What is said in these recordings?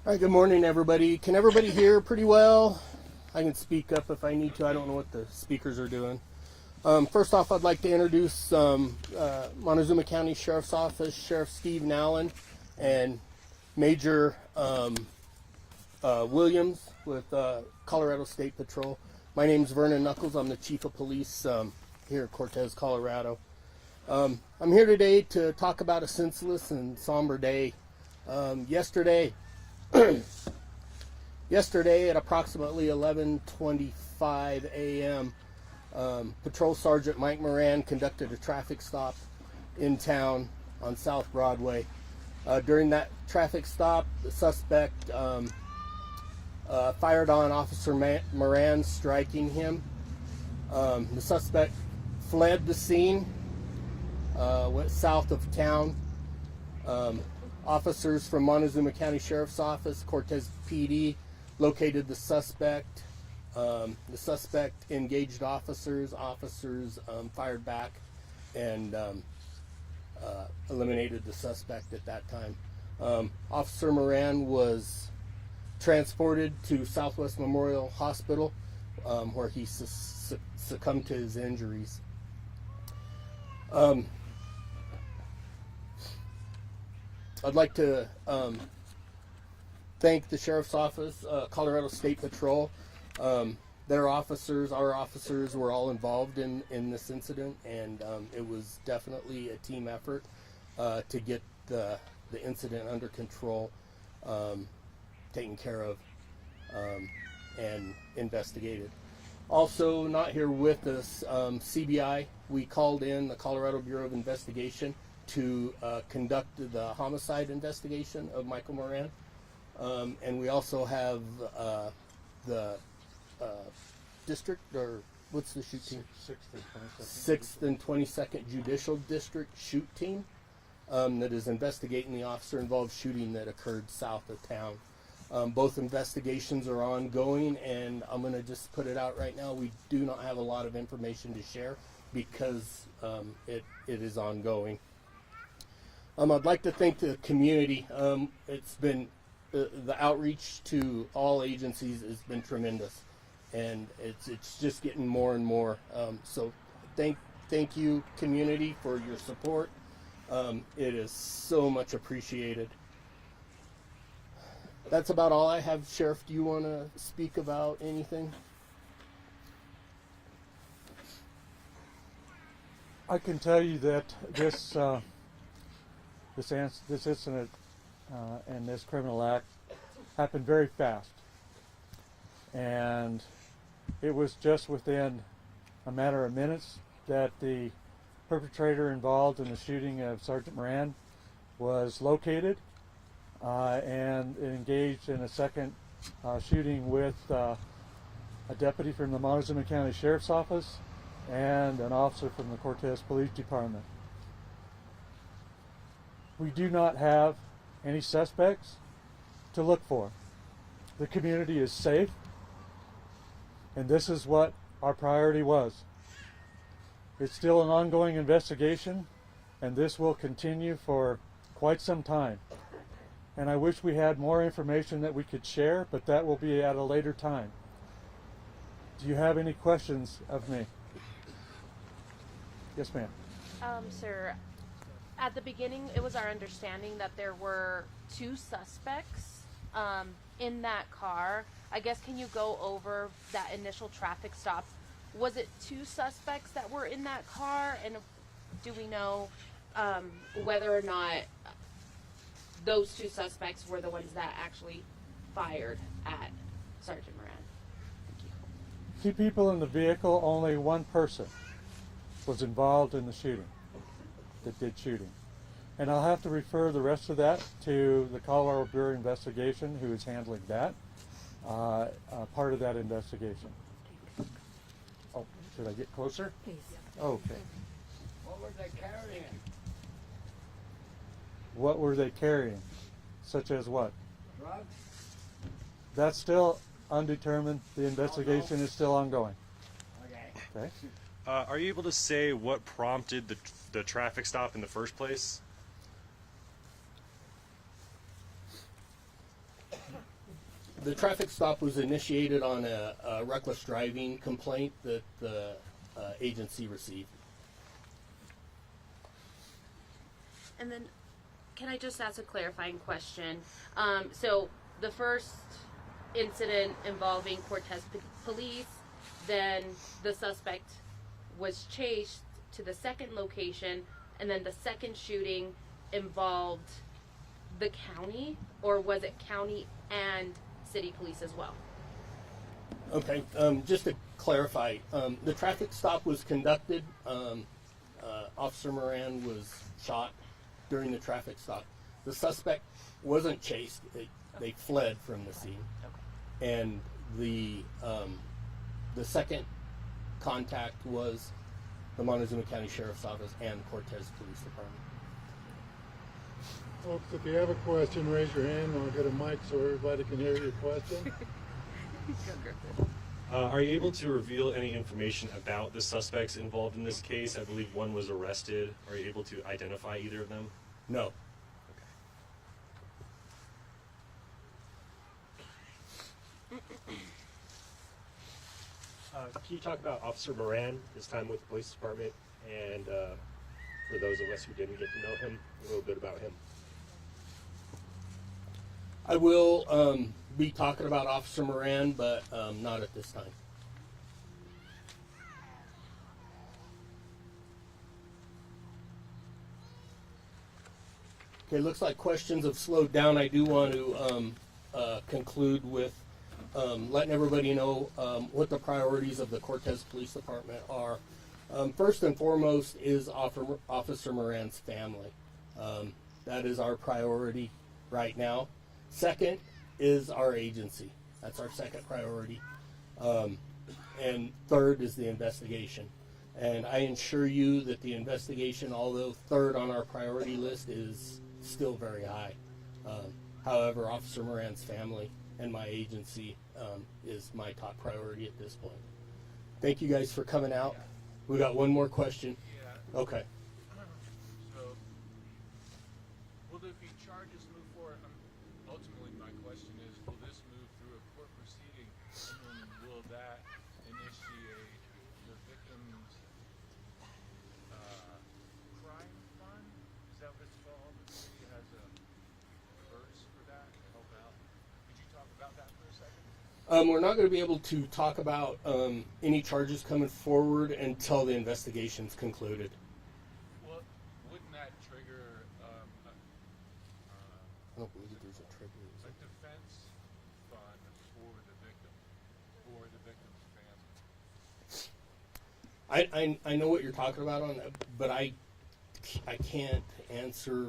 All right, good morning, everybody. Can everybody hear pretty well? I can speak up if I need to. I don't know what the speakers are doing. First off, I'd like to introduce Montezuma County Sheriff's Office, Sheriff Steve Allen, and Major Williams with Colorado State Patrol. My name's Vernon Knuckles. I'm the Chief of Police here at Cortez, Colorado. I'm here today to talk about a senseless and somber day. Yesterday at approximately 11:25 a.m., Patrol Sergeant Mike Moran conducted a traffic stop in town on South Broadway. During that traffic stop, the suspect fired on Officer Moran, striking him. The suspect fled the scene, went south of town. Officers from Montezuma County Sheriff's Office, Cortez PD, located the suspect. The suspect engaged officers. Officers fired back and eliminated the suspect at that time. Officer Moran was transported to Southwest Memorial Hospital, where he succumbed to his injuries. I'd like to thank the Sheriff's Office, Colorado State Patrol. Their officers, our officers, were all involved in this incident, and it was definitely a team effort to get the incident under control, taken care of, and investigated. Also, not here with us, CBI. We called in the Colorado Bureau of Investigation to conduct the homicide investigation of Michael Moran. And we also have the district, or what's the shoot team? 6th and 22nd Judicial District shoot team that is investigating the officer-involved shooting that occurred south of town. Both investigations are ongoing, and I'm going to just put it out right now. We do not have a lot of information to share because it is ongoing. I'd like to thank the community. It's been the outreach to all agencies has been tremendous, and it's just getting more and more. So thank you, community, for your support. It is so much appreciated. That's about all I have. Sheriff, do you want to speak about anything? I can tell you that this incident and this criminal act happened very fast, and it was just within a matter of minutes that the perpetrator involved in the shooting of Sergeant Moran was located and engaged in a second shooting with a deputy from the Montezuma County Sheriff's Office and an officer from the Cortez Police Department. We do not have any suspects to look for. The community is safe, and this is what our priority was. It's still an ongoing investigation, and this will continue for quite some time. And I wish we had more information that we could share, but that will be at a later time. Do you have any questions of me? Yes, ma'am. Sir, at the beginning, it was our understanding that there were two suspects in that car. I guess, can you go over that initial traffic stop? Was it two suspects that were in that car? And do we know whether or not those two suspects were the ones that actually fired at Sergeant Moran? Thank you. 2 people in the vehicle, only 1 person was involved in the shooting, that did shooting. And I'll have to refer the rest of that to the Colorado Bureau of Investigation, who is handling that, part of that investigation. Oh, should I get closer? Please. Okay. What were they carrying? What were they carrying? Such as what? Drugs? That's still undetermined. The investigation is still ongoing. Okay. Okay. Are you able to say what prompted the traffic stop in the first place? The traffic stop was initiated on a reckless driving complaint that the agency received. And then, can I just ask a clarifying question? So the first incident involving Cortez Police, then the suspect was chased to the second location, and then the second shooting involved the county, or was it county and city police as well? Okay, just to clarify, the traffic stop was conducted. Officer Moran was shot during the traffic stop. The suspect wasn't chased; they fled from the scene, and the second contact was the Montezuma County Sheriff's Office and Cortez Police Department. Folks, if you have a question, raise your hand and I'll get a mic so everybody can hear your question. Are you able to reveal any information about the suspects involved in this case? I believe one was arrested. Are you able to identify either of them? No. Can you talk about Officer Moran, his time with the police department, and for those of us who didn't get to know him, a little bit about him? I will be talking about Officer Moran, but not at this time. Okay, looks like questions have slowed down. I do want to conclude with letting everybody know what the priorities of the Cortez Police Department are. First and foremost is Officer Moran's family. That is our priority right now. Second is our agency. That's our second priority. And third is the investigation. And I assure you that the investigation, although third on our priority list, is still very high. However, Officer Moran's family and my agency is my top priority at this point. Thank you guys for coming out. We got one more question. Yeah. Okay. So, will there be charges moved forward? Ultimately, my question is, will this move through a court proceeding, and then will that initiate the victim's crime fund? Is that what it's called? The city has a purse for that to help out. Could you talk about that for a second? We're not going to be able to talk about any charges coming forward until the investigation's concluded. Well, wouldn't that trigger I don't believe there's a trigger. a defense fund for the victim or the victim's family? I know what you're talking about on that, but I can't answer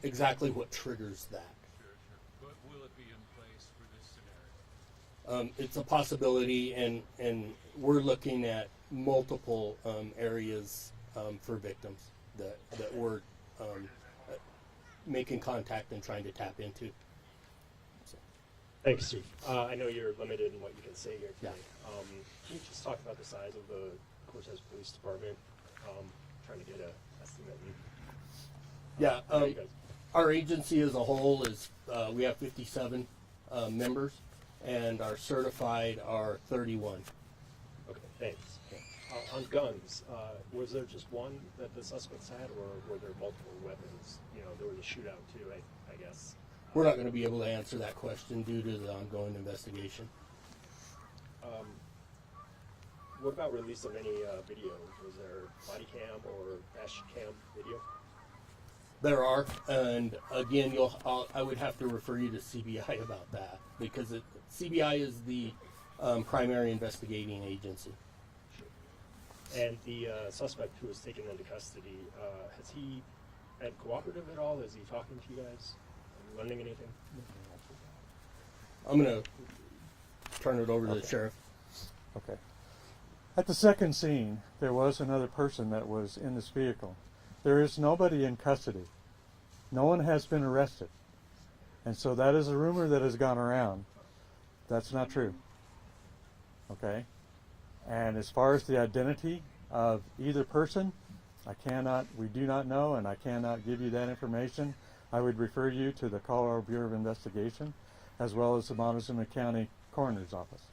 exactly what triggers that. Sure. But will it be in place for this scenario? It's a possibility, and we're looking at multiple areas for victims that we're making contact and trying to tap into. So, Thanks, Steve. I know you're limited in what you can say here Yeah. today. Can you just talk about the size of the Cortez Police Department? Trying to get an estimate. yeah, You guys. our agency as a whole is we have 57 members, and our certified are 31. Okay, thanks. On guns, was there just one that the suspects had, or were there multiple weapons? You know, there was a shootout too, I guess. We're not going to be able to answer that question due to the ongoing investigation. What about release of any video? Was there body cam or dash cam video? There are, and again, I would have to refer you to CBI about that, because CBI is the primary investigating agency. And the suspect who was taken into custody, has he been cooperative at all? Is he talking to you guys? Are you learning anything? I'm going to turn it over to the sheriff. Okay. At the second scene, there was another person that was in this vehicle. There is nobody in custody. No one has been arrested. And so that is a rumor that has gone around. That's not true. Okay? And as far as the identity of either person, we do not know, and I cannot give you that information. I would refer you to the Colorado Bureau of Investigation. as well as the Montezuma County Coroner's Office.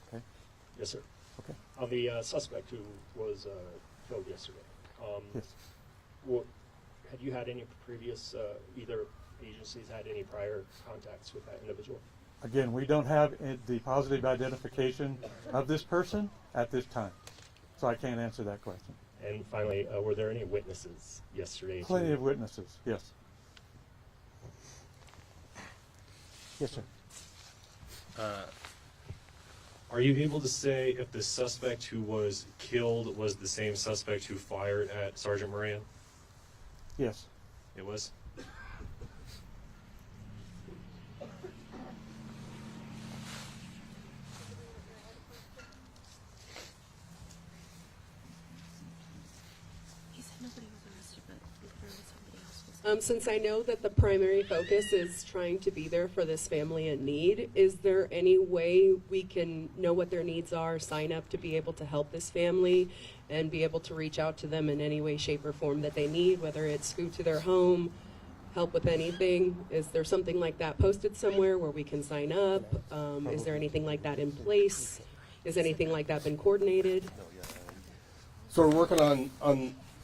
Okay? Yes, sir. Okay. On the suspect who was killed yesterday, Yes. had you had any previous, either agencies had any prior contacts with that individual? Again, we don't have the positive identification of this person at this time, so I can't answer that question. And finally, were there any witnesses yesterday? Plenty of witnesses, yes. Yes, sir. Are you able to say if the suspect who was killed was the same suspect who fired at Sergeant Moran? Yes. It was? He said nobody was arrested, but there was somebody else was. Since I know that the primary focus is trying to be there for this family in need, is there any way we can know what their needs are, sign up to be able to help this family, and be able to reach out to them in any way, shape, or form that they need, whether it's food to their home, help with anything? Is there something like that posted somewhere where we can sign up? Is there anything like that in place? Is anything like that been coordinated? So we're working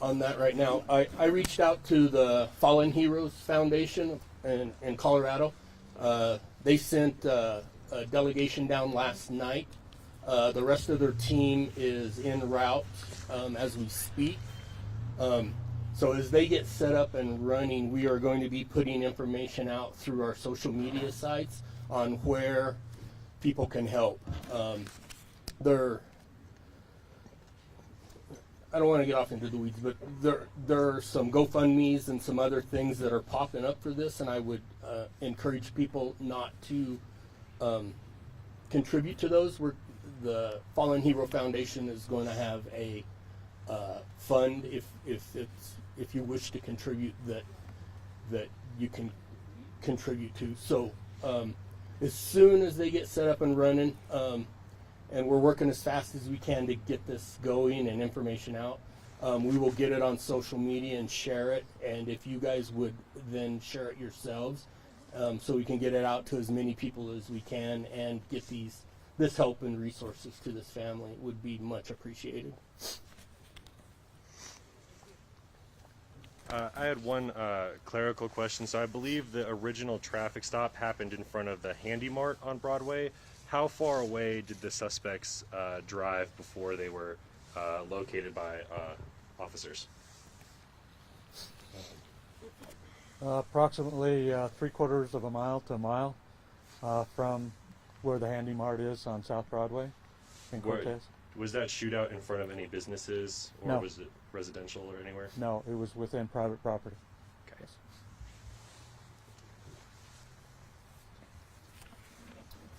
on that right now. I reached out to the Fallen Heroes Foundation in Colorado. They sent a delegation down last night. The rest of their team is en route as we speak. So as they get set up and running, we are going to be putting information out through our social media sites on where people can help. I don't want to get off into the weeds, but there are some GoFundMes and some other things that are popping up for this, and I would encourage people not to contribute to those. The Fallen Hero Foundation is going to have a fund if you wish to contribute that you can contribute to. So as soon as they get set up and running, and we're working as fast as we can to get this going and information out, we will get it on social media and share it. And if you guys would then share it yourselves, so we can get it out to as many people as we can and get this help and resources to this family, would be much appreciated. I had one clerical question. So I believe the original traffic stop happened in front of the Handy Mart on Broadway. How far away did the suspects drive before they were located by officers? Approximately 3/4 of a mile to a mile from where the Handy Mart is on South Broadway in Cortez. Was that shootout in front of any businesses, or No. was it residential or anywhere? No, it was within private property. Okay. Yes.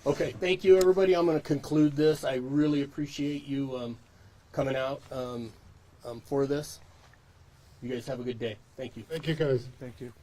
Okay, thank you, everybody. I'm going to conclude this. I really appreciate you coming out for this. You guys have a good day. Thank you. Thank you, guys. Thank you.